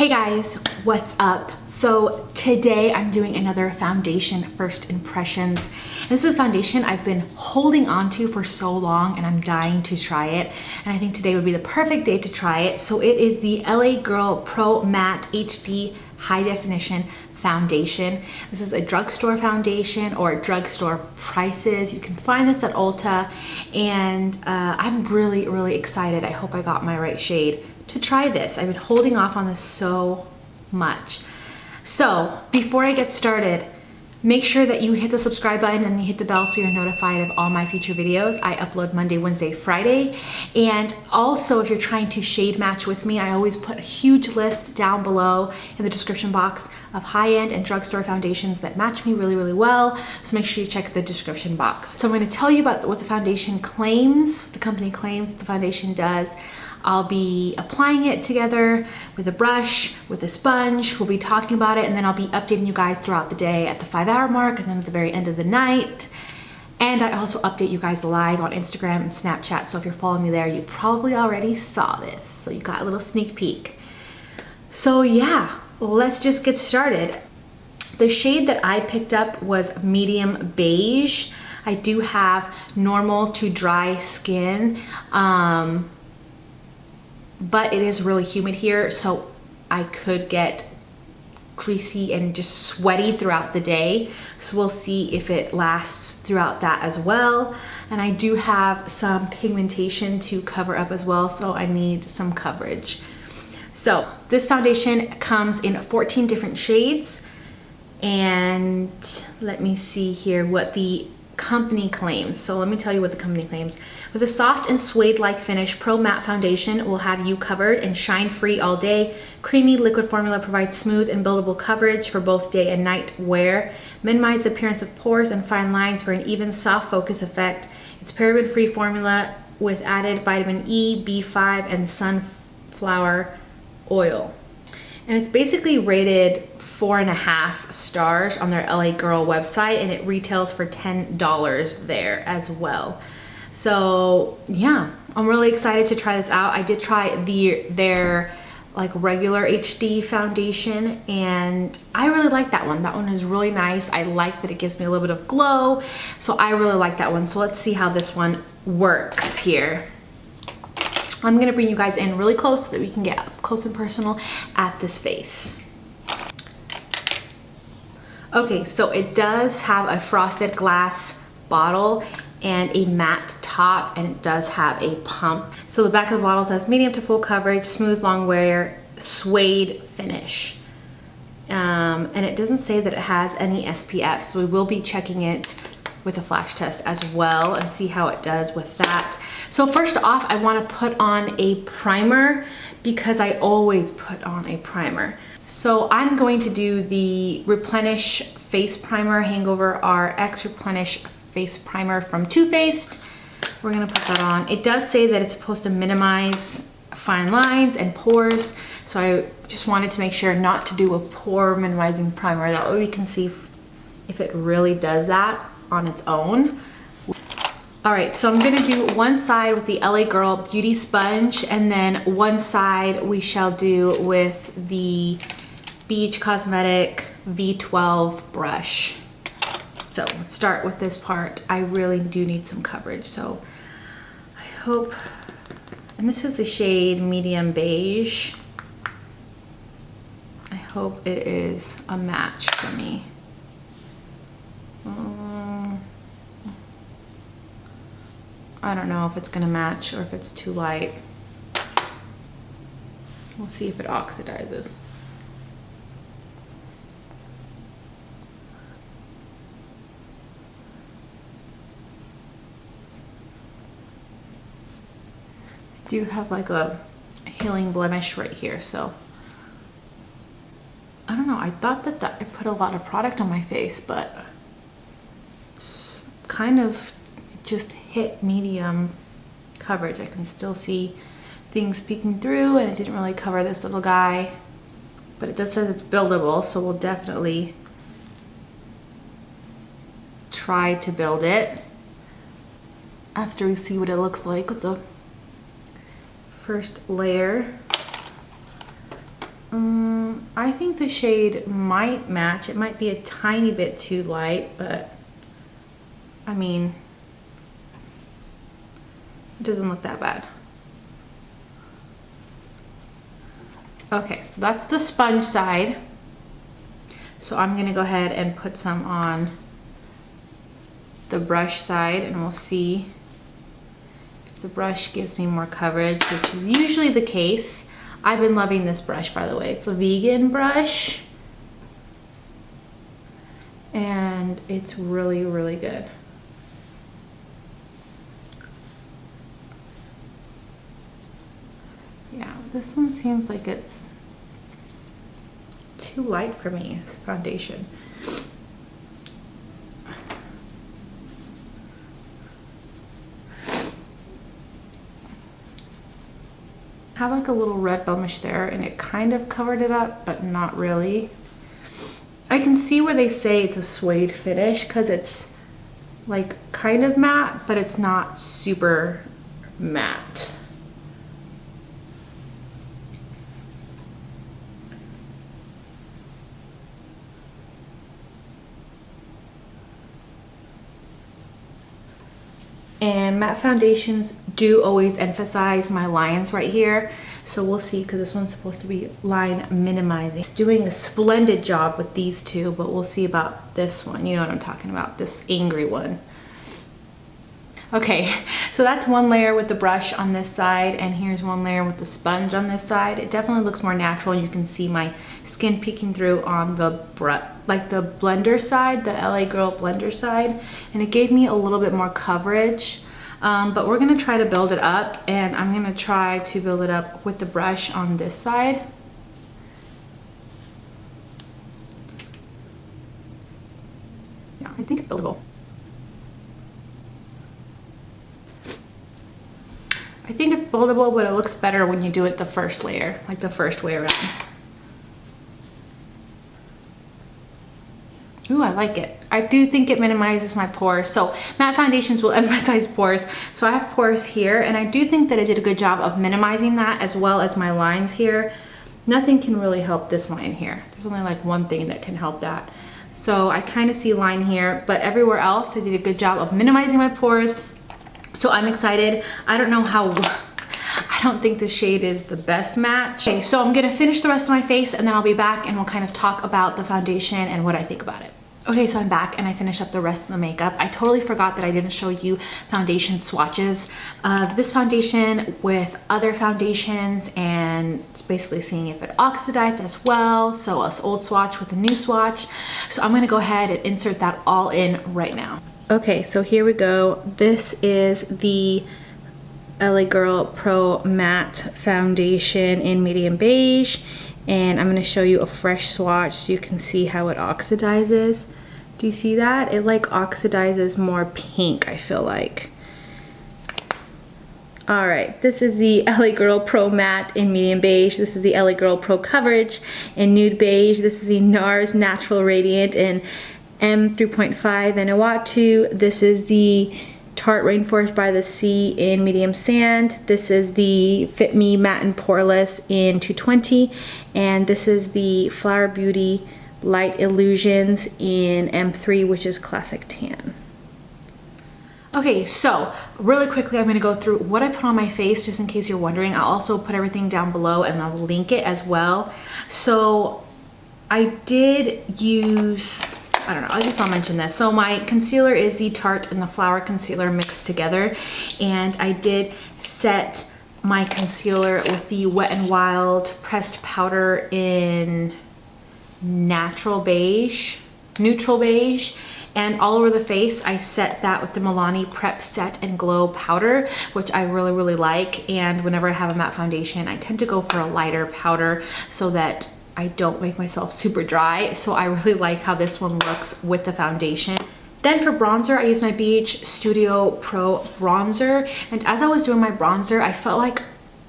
Hey guys, what's up? So today I'm doing another foundation first impressions. This is foundation I've been holding on to for so long and I'm dying to try it. And I think today would be the perfect day to try it. So it is the LA Girl Pro Matte HD High Definition Foundation. This is a drugstore foundation or drugstore prices. You can find this at Ulta, and I'm really excited. I hope I got my right shade to try this. I've been holding off on this so much. So before I get started, make sure that you hit the subscribe button and you hit the bell so you're notified of all my future videos. I upload Monday, Wednesday, Friday. And also, if you're trying to shade match with me, I always put a huge list down below in the description box of high-end and drugstore foundations that match me really well. So make sure you check the description box. So I'm going to tell you about what the foundation claims, what the company claims the foundation does. I'll be applying it together with a brush, with a sponge. We'll be talking about it, and then I'll be updating you guys throughout the day at the 5-hour mark and then at the very end of the night. And I also update you guys live on Instagram and Snapchat. So if you're following me there, you probably already saw this. So you got a little sneak peek. So yeah, let's just get started. The shade that I picked up was medium beige. I do have normal to dry skin. But it is really humid here, so I could get creasy and just sweaty throughout the day. So we'll see if it lasts throughout that as well. And I do have some pigmentation to cover up as well, so I need some coverage. So this foundation comes in 14 different shades. And let me see here what the company claims. So let me tell you what the company claims. With a soft and suede-like finish, Pro Matte Foundation will have you covered and shine-free all day. Creamy liquid formula provides smooth and buildable coverage for both day and night wear. Minimize the appearance of pores and fine lines for an even soft focus effect. It's paraben-free formula with added vitamin E, B5, and sunflower oil. And it's basically rated 4.5 stars on their LA Girl website, and it retails for $10 there as well. So yeah, I'm really excited to try this out. I did try their like regular HD foundation, and I really like that one. That one is really nice. I like that it gives me a little bit of glow, so I really like that one. So let's see how this one works here. I'm gonna bring you guys in really close so that we can get up close and personal at this face. Okay, so it does have a frosted glass bottle and a matte top, and it does have a pump. So the back of the bottle says medium to full coverage, smooth long wear, suede finish. And it doesn't say that it has any SPF, so we will be checking it with a flash test as well and see how it does with that. So first off, I want to put on a primer because I always put on a primer. So I'm going to do the Replenish Face Primer, HangoveRX Replenish Face Primer from Too Faced. We're gonna put that on. It does say that it's supposed to minimize fine lines and pores, so I just wanted to make sure not to do a pore minimizing primer. That way we can see if it really does that on its own. All right, so I'm gonna do one side with the LA Girl Beauty Sponge, and then one side we shall do with the Beige Cosmetic V12 brush. So let's start with this part. I really do need some coverage, so I hope, and this is the shade medium beige. I hope it is a match for me. I don't know if it's gonna match or if it's too light. We'll see if it oxidizes. I do have like a healing blemish right here, so I don't know. I thought that I put a lot of product on my face, but it's kind of just hit medium coverage. I can still see things peeking through, and it didn't really cover this little guy, but it does say it's buildable, so we'll definitely try to build it after we see what it looks like with the first layer. I think the shade might match. It might be a tiny bit too light, but I mean, it doesn't look that bad. Okay, so that's the sponge side. So I'm gonna go ahead and put some on the brush side, and we'll see if the brush gives me more coverage, which is usually the case. I've been loving this brush, by the way. It's a vegan brush, and it's really, really good. Yeah, this one seems like it's too light for me, this foundation. I have like a little red blemish there, and it kind of covered it up, but not really. I can see where they say it's a suede finish because it's like kind of matte, but it's not super matte. And matte foundations do always emphasize my lines right here. So we'll see, because this one's supposed to be line minimizing. It's doing a splendid job with these two, but we'll see about this one. You know what I'm talking about, this angry one. Okay, so that's one layer with the brush on this side, and here's one layer with the sponge on this side. It definitely looks more natural. You can see my skin peeking through on the like the blender side, the LA Girl blender side, and it gave me a little bit more coverage. But we're gonna try to build it up, and I'm gonna try to build it up with the brush on this side. Yeah, I think it's buildable. I think it's buildable, but it looks better when you do it the first layer, like the first way around. Ooh, I like it. I do think it minimizes my pores. So matte foundations will emphasize pores. So I have pores here, and I do think that I did a good job of minimizing that, as well as my lines here. Nothing can really help this line here. There's only like one thing that can help that. So I kind of see line here, but everywhere else I did a good job of minimizing my pores. So I'm excited. I don't know how, I don't think this shade is the best match. Okay, so I'm gonna finish the rest of my face, and then I'll be back and we'll kind of talk about the foundation and what I think about it. Okay, so I'm back and I finished up the rest of the makeup. I totally forgot that I didn't show you foundation swatches of this foundation with other foundations, and it's basically seeing if it oxidized as well. So an old swatch with a new swatch. So I'm gonna go ahead and insert that all in right now. Okay, so here we go. This is the LA Girl Pro Matte Foundation in medium beige, and I'm gonna show you a fresh swatch so you can see how it oxidizes. Do you see that? It like oxidizes more pink, I feel like. All right, this is the LA Girl Pro Matte in medium beige. This is the LA Girl Pro Coverage in nude beige. This is the NARS Natural Radiant in M3.5 and Iwatu. This is the Tarte Rainforest by the Sea in medium sand. This is the Fit Me Matte and Poreless in 220. And this is the Flower Beauty Light Illusions in M3, which is Classic Tan. Okay, so really quickly I'm gonna go through what I put on my face, just in case you're wondering. I'll also put everything down below and I'll link it as well. So I did use, I don't know, I guess I'll mention this. So my concealer is the Tarte and the Flower Concealer mixed together, and I did set my concealer with the Wet n Wild pressed powder in neutral beige, and all over the face I set that with the Milani Prep Set and Glow powder, which I really, really like. And whenever I have a matte foundation, I tend to go for a lighter powder so that I don't make myself super dry. So I really like how this one looks with the foundation. Then for bronzer, I used my Beige Studio Pro bronzer, and as I was doing my bronzer, I felt like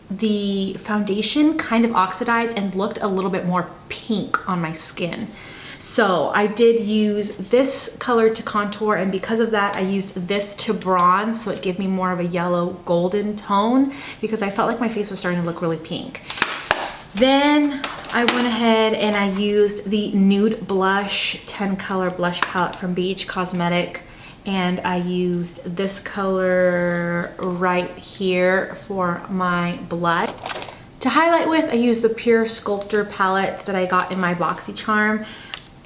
the foundation kind of oxidized and looked a little bit more pink on my skin. So I did use this color to contour, and because of that I used this to bronze, so it gave me more of a yellow golden tone, because I felt like my face was starting to look really pink. Then I went ahead and I used the Nude Blush 10 color blush palette from Beige Cosmetic, and I used this color right here for my blush. To highlight with, I used the Pure Sculptor palette that I got in my BoxyCharm,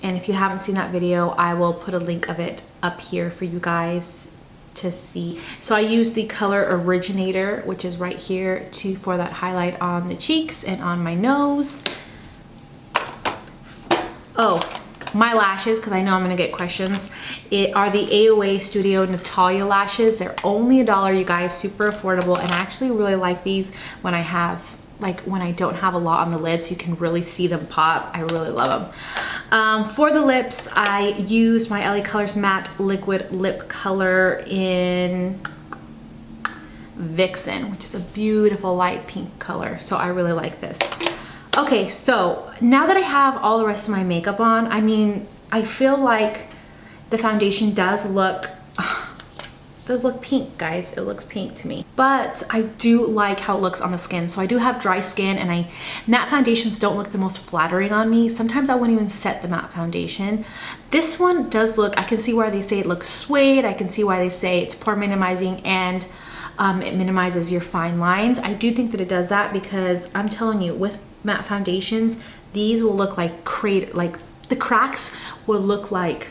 and if you haven't seen that video, I will put a link of it up here for you guys to see. So I used the color Originator, which is right here, for that highlight on the cheeks and on my nose. Oh, my lashes, because I know I'm gonna get questions, are the AOA Studio Natalia Lashes. They're only $1, you guys, super affordable, and I actually really like these when I have, like when I don't have a lot on the lid, so you can really see them pop. I really love them. For the lips, I used my LA Colors Matte Liquid Lip Color in Vixen, which is a beautiful light pink color, so I really like this. Okay, so now that I have all the rest of my makeup on, I mean, I feel like the foundation does look pink, guys. It looks pink to me, but I do like how it looks on the skin. So I do have dry skin, and matte foundations don't look the most flattering on me. Sometimes I won't even set the matte foundation. This one does look, I can see why they say it looks suede. I can see why they say it's pore minimizing and it minimizes your fine lines. I do think that it does that because I'm telling you, with matte foundations, these will look like the cracks will look like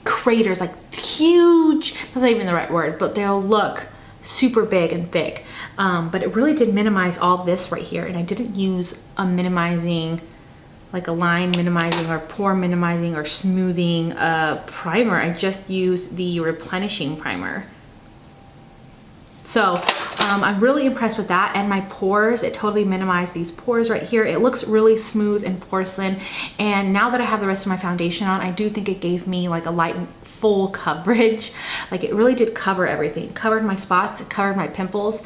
craters, like huge, that's not even the right word, but they'll look super big and thick. But it really did minimize all this right here, and I didn't use a minimizing, like a line minimizing or pore minimizing or smoothing primer. I just used the Replenishing primer. So I'm really impressed with that, and my pores, it totally minimized these pores right here. It looks really smooth and porcelain, and now that I have the rest of my foundation on, I do think it gave me like a light full coverage. Like it really did cover everything. It covered my spots, it covered my pimples.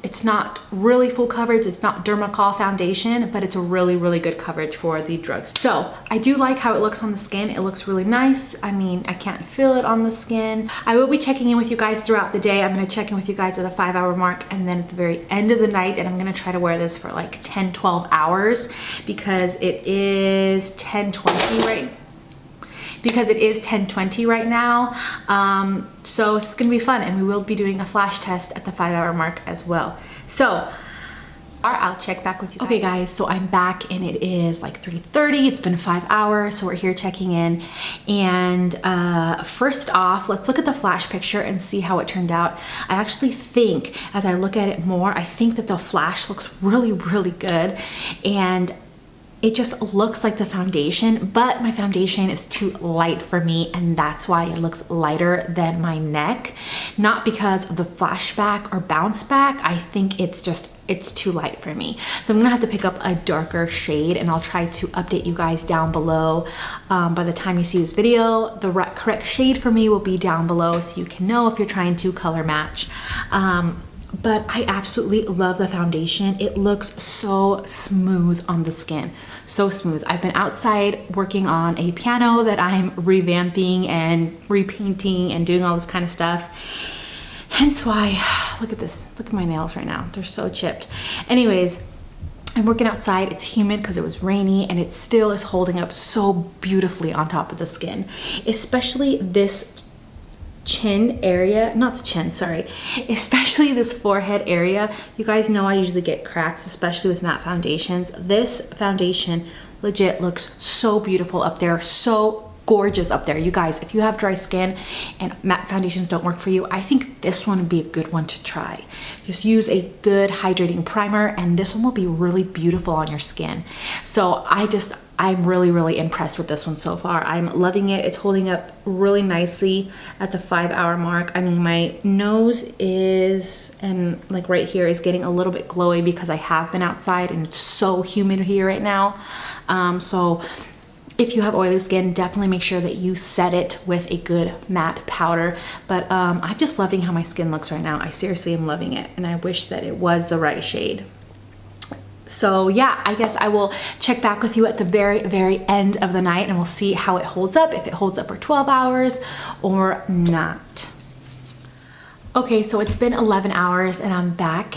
It's not really full coverage, it's not Dermacol foundation, but it's a really, really good coverage for the drugs. So I do like how it looks on the skin. It looks really nice. I mean, I can't feel it on the skin. I will be checking in with you guys throughout the day. I'm gonna check in with you guys at the 5-hour mark, and then at the very end of the night, and I'm gonna try to wear this for like 10-12 hours because it is 10:20 right now. So it's gonna be fun, and we will be doing a flash test at the 5-hour mark as well. So I'll check back with you guys. Okay guys, so I'm back and it is like 3:30. It's been 5 hours, so we're here checking in. And first off, let's look at the flash picture and see how it turned out. I actually think, as I look at it more, I think that the flash looks really, really good. And it just looks like the foundation, but my foundation is too light for me, and that's why it looks lighter than my neck. Not because of the flashback or bounce back. I think it's too light for me. So I'm gonna have to pick up a darker shade, and I'll try to update you guys down below. By the time you see this video, the correct shade for me will be down below, so you can know if you're trying to color match. But I absolutely love the foundation. It looks so smooth on the skin, so smooth. I've been outside working on a piano that I'm revamping and repainting and doing all this kind of stuff. Hence why, look at this, look at my nails right now. They're so chipped. Anyways, I'm working outside, it's humid because it was rainy, and it still is holding up so beautifully on top of the skin. Especially this chin area, not the chin, sorry, especially this forehead area. You guys know I usually get cracks, especially with matte foundations. This foundation legit looks so beautiful up there, so gorgeous up there. You guys, if you have dry skin and matte foundations don't work for you, I think this one would be a good one to try. Just use a good hydrating primer, and this one will be really beautiful on your skin. So I'm really, really impressed with this one so far. I'm loving it. It's holding up really nicely at the 5-hour mark. I mean, my nose is, and like right here, is getting a little bit glowy because I have been outside and it's so humid here right now. So if you have oily skin, definitely make sure that you set it with a good matte powder. But I'm just loving how my skin looks right now. I seriously am loving it, and I wish that it was the right shade. So yeah, I guess I will check back with you at the very, very end of the night, and we'll see how it holds up, if it holds up for 12 hours or not. Okay, so it's been 11 hours and I'm back,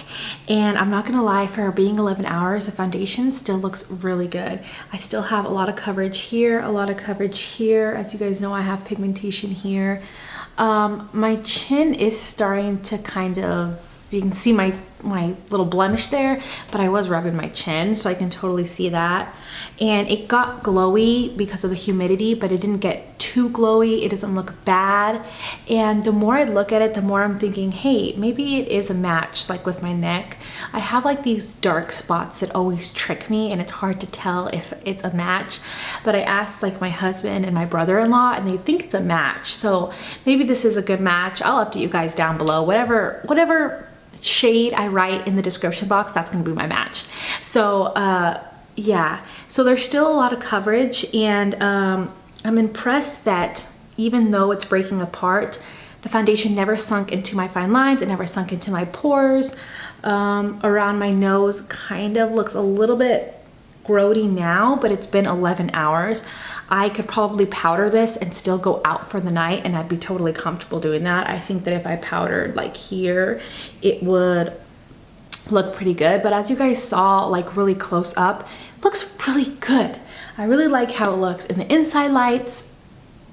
and I'm not gonna lie, for being 11 hours, the foundation still looks really good. I still have a lot of coverage here, a lot of coverage here. As you guys know, I have pigmentation here. My chin is starting to kind of, you can see my little blemish there, but I was rubbing my chin, so I can totally see that. And it got glowy because of the humidity, but it didn't get too glowy. It doesn't look bad. And the more I look at it, the more I'm thinking, hey, maybe it is a match, like with my neck. I have like these dark spots that always trick me, and it's hard to tell if it's a match. But I asked like my husband and my brother-in-law, and they think it's a match. So maybe this is a good match. I'll update you guys down below. Whatever shade I write in the description box, that's gonna be my match. So yeah, so there's still a lot of coverage, and I'm impressed that even though it's breaking apart, the foundation never sunk into my fine lines. It never sunk into my pores. Around my nose kind of looks a little bit grody now, but it's been 11 hours. I could probably powder this and still go out for the night, and I'd be totally comfortable doing that. I think that if I powdered like here, it would look pretty good. But as you guys saw, like really close up, it looks really good. I really like how it looks in the inside lights,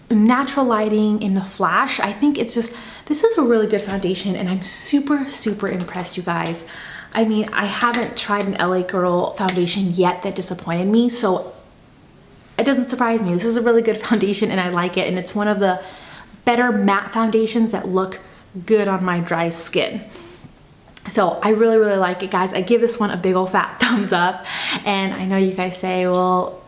natural lighting, in the flash. I think it's just, this is a really good foundation, and I'm super, super impressed, you guys. I mean, I haven't tried an LA Girl foundation yet that disappointed me, so it doesn't surprise me. This is a really good foundation, and I like it, and it's one of the better matte foundations that look good on my dry skin. So I really, really like it, guys. I give this one a big old fat thumbs up. And I know you guys say, well,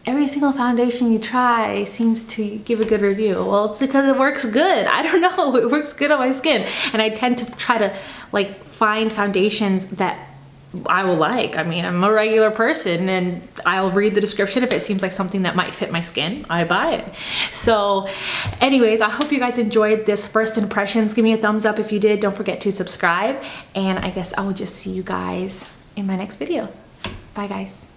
every single foundation you try seems to give a good review. Well, it's because it works good. I don't know, it works good on my skin. And I tend to try to like find foundations that I will like. I mean, I'm a regular person, and I'll read the description. If it seems like something that might fit my skin, I buy it. So anyways, I hope you guys enjoyed this first impressions. Give me a thumbs up if you did. Don't forget to subscribe, and I guess I will just see you guys in my next video. Bye guys.